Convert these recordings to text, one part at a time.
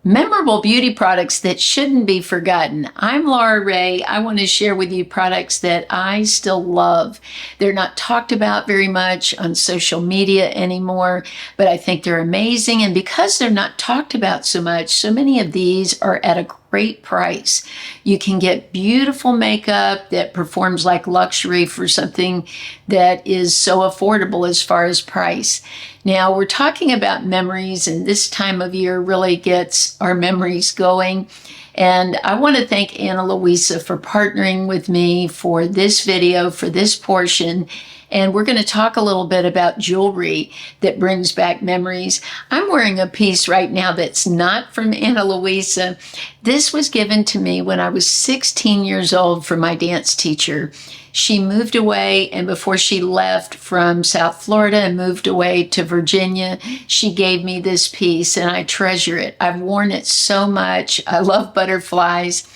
Memorable beauty products that shouldn't be forgotten. I'm Laura Ray. I want to share with you products that I still love. They're not talked about very much on social media anymore, but I think they're amazing. And because they're not talked about so much, so many of these are at a great price. You can get beautiful makeup that performs like luxury for something that is so affordable as far as price. Now, we're talking about memories, and this time of year really gets our memories going. And I want to thank Ana Luisa for partnering with me for this video, for this portion. And we're going to talk a little bit about jewelry that brings back memories. I'm wearing a piece right now that's not from Ana Luisa. This was given to me when I was 16 years old from my dance teacher. She moved away, and before she left from South Florida and moved away to Virginia, she gave me this piece, and I treasure it. I've worn it so much. I love butterflies.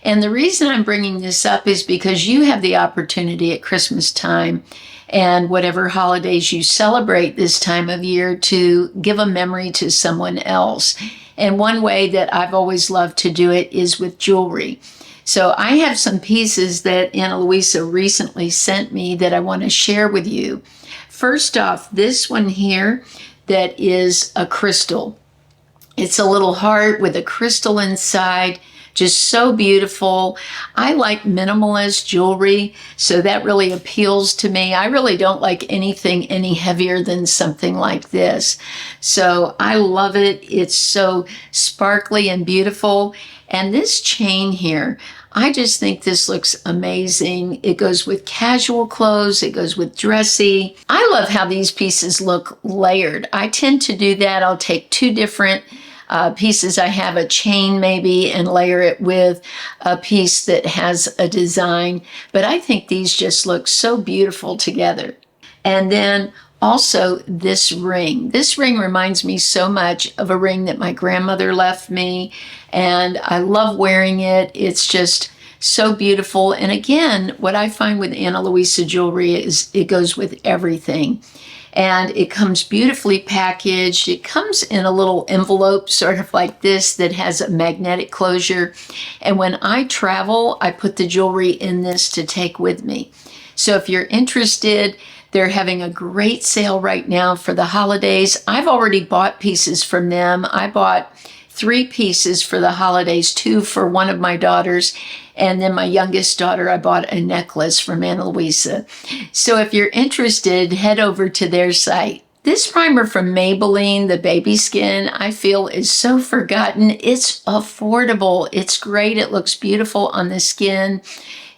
And the reason I'm bringing this up is because you have the opportunity at Christmas time and whatever holidays you celebrate this time of year to give a memory to someone else. And one way that I've always loved to do it is with jewelry. So I have some pieces that Ana Luisa recently sent me that I want to share with you. First off, this one here that is a crystal. It's a little heart with a crystal inside. Just so beautiful. I like minimalist jewelry, so that really appeals to me. I really don't like anything any heavier than something like this. So I love it. It's so sparkly and beautiful. And this chain here, I just think this looks amazing. It goes with casual clothes. It goes with dressy. I love how these pieces look layered. I tend to do that. I'll take two different pieces. I have a chain maybe and layer it with a piece that has a design. But I think these just look so beautiful together. And then also this ring. This ring reminds me so much of a ring that my grandmother left me. And I love wearing it. It's just so beautiful. And again, what I find with Ana Luisa jewelry is it goes with everything. And it comes beautifully packaged. It comes in a little envelope, sort of like this, that has a magnetic closure. And when I travel, I put the jewelry in this to take with me. So if you're interested, they're having a great sale right now for the holidays. I've already bought pieces from them. I bought 3 pieces for the holidays, 2 for one of my daughters, and then my youngest daughter, I bought a necklace from Ana Luisa. So if you're interested, head over to their site. This primer from Maybelline, the baby skin, I feel is so forgotten. It's affordable. It's great. It looks beautiful on the skin.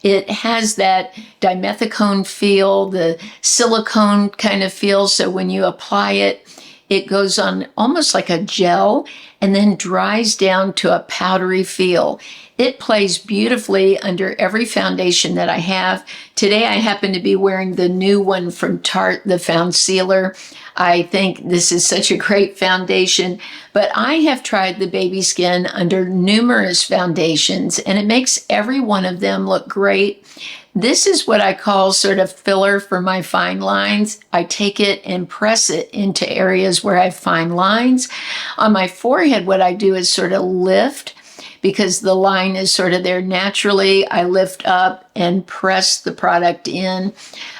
It has that dimethicone feel, the silicone kind of feel. So when you apply it, it goes on almost like a gel and then dries down to a powdery feel. It plays beautifully under every foundation that I have. Today I happen to be wearing the new one from Tarte, the Found Sealer. I think this is such a great foundation, but I have tried the baby skin under numerous foundations and it makes every one of them look great. This is what I call sort of filler for my fine lines. I take it and press it into areas where I have fine lines. On my forehead, what I do is sort of lift because the line is sort of there naturally. I lift up and press the product in.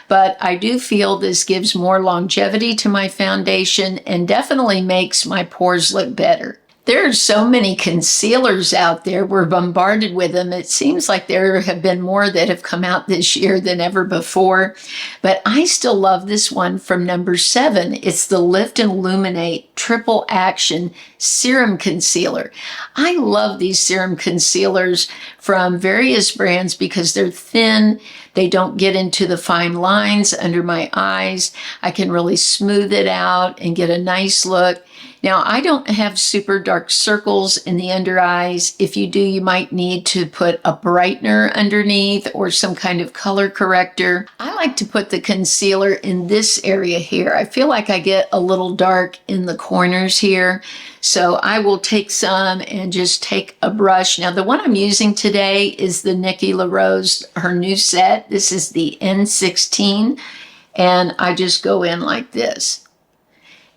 But I do feel this gives more longevity to my foundation and definitely makes my pores look better. There are so many concealers out there. We're bombarded with them. It seems like there have been more that have come out this year than ever before. But I still love this one from number 7. It's the Lift and Illuminate Triple Action Serum Concealer. I love these serum concealers from various brands because they're thin. They don't get into the fine lines under my eyes. I can really smooth it out and get a nice look. Now, I don't have super dark circles in the under eyes. If you do, you might need to put a brightener underneath or some kind of color corrector. I like to put the concealer in this area here. I feel like I get a little dark in the corners here. So I will take some and just take a brush. Now, the one I'm using today is the Nikki LaRose, her new set. This is the N16, and I just go in like this.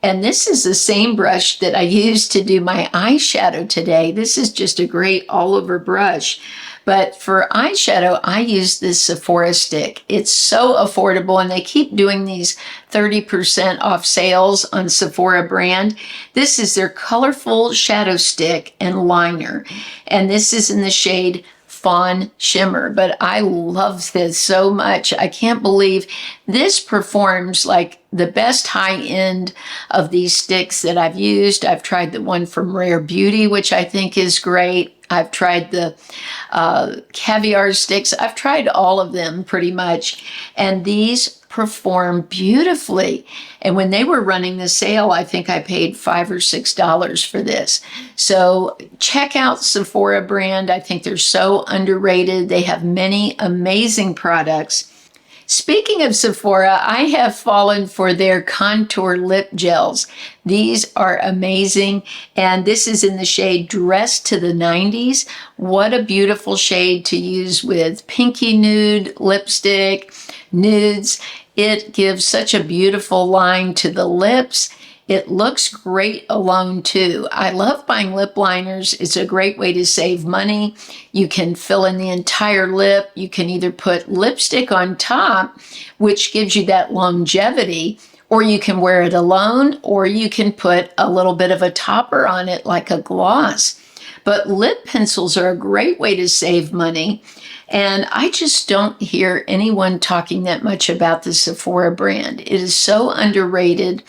And this is the same brush that I used to do my eyeshadow today. This is just a great all-over brush. But for eyeshadow, I use this Sephora stick. It's so affordable, and they keep doing these 30% off sales on Sephora brand. This is their colorful shadow stick and liner. And this is in the shade Fawn Shimmer, but I love this so much. I can't believe this performs like the best high end of these sticks that I've used. I've tried the one from Rare Beauty, which I think is great. I've tried the caviar sticks. I've tried all of them pretty much, and these perform beautifully. And when they were running the sale, I think I paid $5 or $6 for this. So check out Sephora brand. I think they're so underrated. They have many amazing products. Speaking of Sephora, I have fallen for their contour lip gels. These are amazing, and this is in the shade Dress to the 90s. What a beautiful shade to use with pinky nude lipstick, nudes. It gives such a beautiful line to the lips. It looks great alone too. I love buying lip liners. It's a great way to save money. You can fill in the entire lip. You can either put lipstick on top, which gives you that longevity, or you can wear it alone, or you can put a little bit of a topper on it like a gloss. But lip pencils are a great way to save money. And I just don't hear anyone talking that much about the Sephora brand. It is so underrated.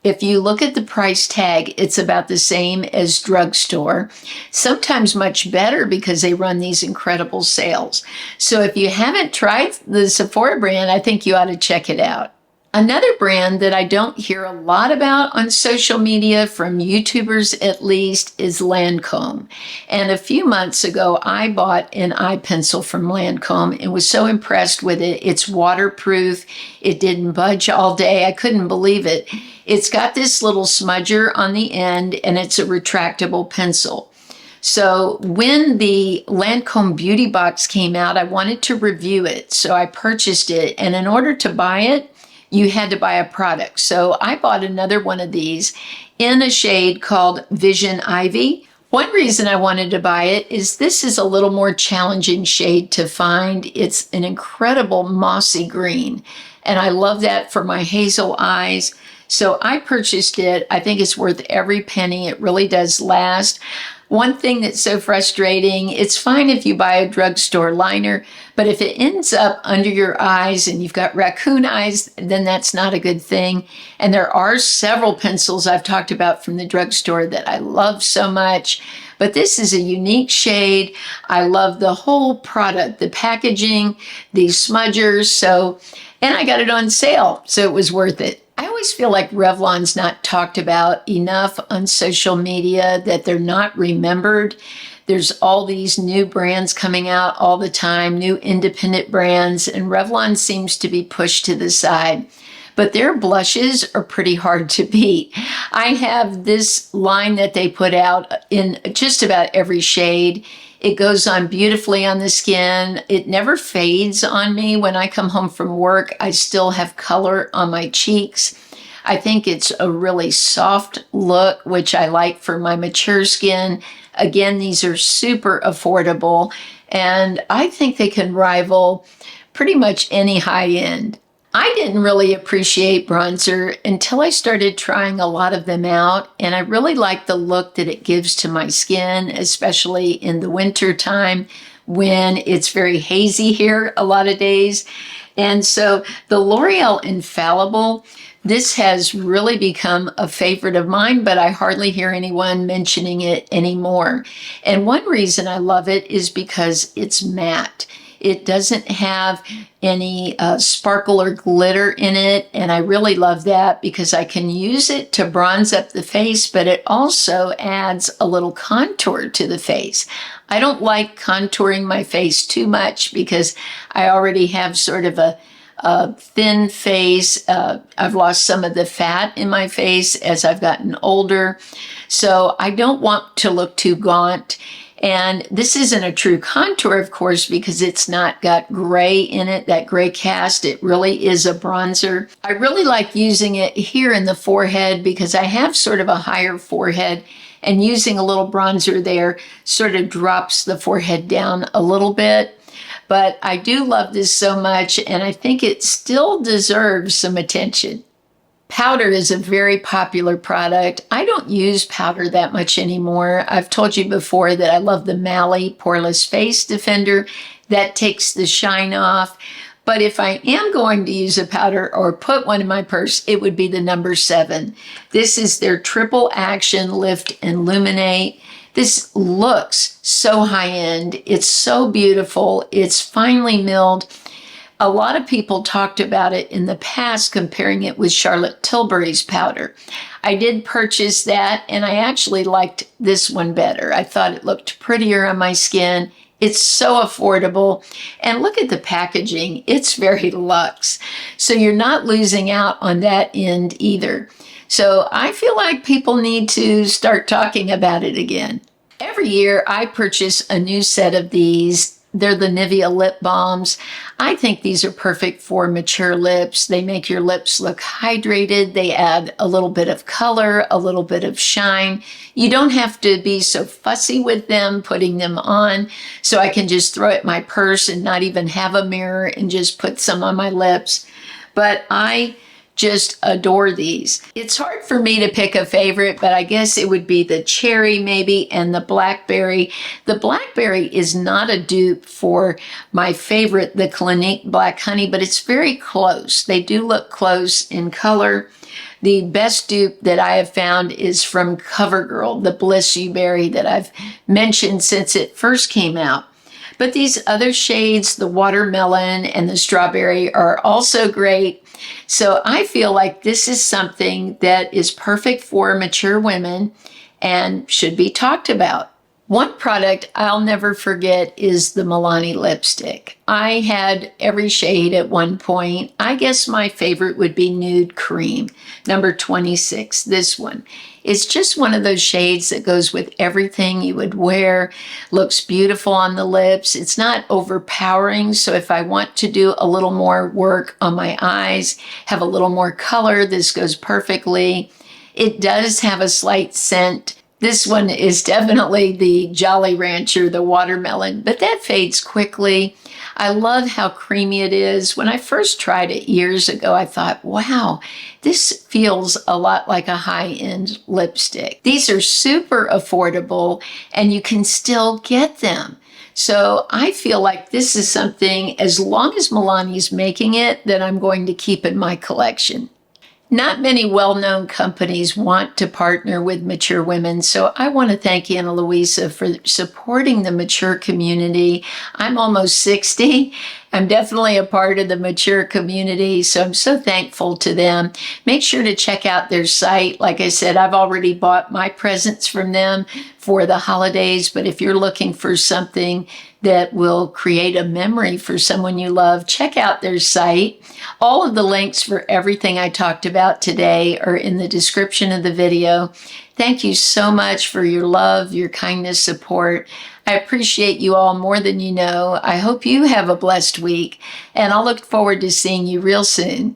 If you look at the price tag, it's about the same as drugstore, sometimes much better because they run these incredible sales. So if you haven't tried the Sephora brand, I think you ought to check it out. Another brand that I don't hear a lot about on social media, from YouTubers at least, is Lancome. And a few months ago, I bought an eye pencil from Lancome and was so impressed with it. It's waterproof. It didn't budge all day. I couldn't believe it. It's got this little smudger on the end, and it's a retractable pencil. So when the Lancome Beauty Box came out, I wanted to review it. So I purchased it. And in order to buy it, you had to buy a product. So I bought another one of these in a shade called Vision Ivy. One reason I wanted to buy it is this is a little more challenging shade to find. It's an incredible mossy green, and I love that for my hazel eyes. So I purchased it. I think it's worth every penny. It really does last. One thing that's so frustrating, it's fine if you buy a drugstore liner, but if it ends up under your eyes and you've got raccoon eyes, then that's not a good thing. And there are several pencils I've talked about from the drugstore that I love so much, but this is a unique shade. I love the whole product, the packaging, these smudgers. And I got it on sale, so it was worth it. I always feel like Revlon's not talked about enough on social media, that they're not remembered. There's all these new brands coming out all the time, new independent brands, and Revlon seems to be pushed to the side. But their blushes are pretty hard to beat. I have this line that they put out in just about every shade. It goes on beautifully on the skin. It never fades on me. When I come home from work, I still have color on my cheeks. I think it's a really soft look, which I like for my mature skin. Again, these are super affordable, and I think they can rival pretty much any high end. I didn't really appreciate bronzer until I started trying a lot of them out, and I really like the look that it gives to my skin, especially in the winter time when it's very hazy here a lot of days. And so the L'Oreal Infallible, this has really become a favorite of mine, but I hardly hear anyone mentioning it anymore. And one reason I love it is because it's matte. It doesn't have any sparkle or glitter in it, and I really love that because I can use it to bronze up the face, but it also adds a little contour to the face. I don't like contouring my face too much because I already have sort of a thin face. I've lost some of the fat in my face as I've gotten older, so I don't want to look too gaunt. And this isn't a true contour, of course, because it's not got gray in it, that gray cast. It really is a bronzer. I really like using it here in the forehead because I have sort of a higher forehead, and using a little bronzer there sort of drops the forehead down a little bit. But I do love this so much, and I think it still deserves some attention. Powder is a very popular product. I don't use powder that much anymore. I've told you before that I love the Mally Poreless Face Defender. That takes the shine off. But if I am going to use a powder or put one in my purse, it would be the number 7. This is their Triple Action Lift and Illuminate. This looks so high-end. It's so beautiful. It's finely milled. A lot of people talked about it in the past, comparing it with Charlotte Tilbury's powder. I did purchase that, and I actually liked this one better. I thought it looked prettier on my skin. It's so affordable. And look at the packaging. It's very luxe. So you're not losing out on that end either. So I feel like people need to start talking about it again. Every year I purchase a new set of these. They're the Nivea lip balms. I think these are perfect for mature lips. They make your lips look hydrated. They add a little bit of color, a little bit of shine. You don't have to be so fussy with them, putting them on. So I can just throw it in my purse and not even have a mirror and just put some on my lips. But I just adore these. It's hard for me to pick a favorite, but I guess it would be the cherry maybe and the blackberry. The blackberry is not a dupe for my favorite, the Clinique Black Honey, but it's very close. They do look close in color. The best dupe that I have found is from CoverGirl, the Bliss You Berry that I've mentioned since it first came out. But these other shades, the watermelon and the strawberry, are also great. So I feel like this is something that is perfect for mature women and should be talked about. One product I'll never forget is the Milani lipstick. I had every shade at one point. I guess my favorite would be Nude Cream, number 26, this one. It's just one of those shades that goes with everything you would wear, looks beautiful on the lips. It's not overpowering, so if I want to do a little more work on my eyes, have a little more color, this goes perfectly. It does have a slight scent. This one is definitely the Jolly Rancher, the watermelon, but that fades quickly. I love how creamy it is. When I first tried it years ago, I thought, wow, this feels a lot like a high-end lipstick. These are super affordable, and you can still get them. So I feel like this is something, as long as Milani's making it, that I'm going to keep in my collection. Not many well-known companies want to partner with mature women, so I want to thank Ana Luisa for supporting the mature community. I'm almost 60. I'm definitely a part of the mature community, so I'm so thankful to them. Make sure to check out their site. Like I said, I've already bought my presents from them for the holidays, but if you're looking for something that will create a memory for someone you love, check out their site. All of the links for everything I talked about today are in the description of the video. Thank you so much for your love, your kindness, support. I appreciate you all more than you know. I hope you have a blessed week, and I'll look forward to seeing you real soon.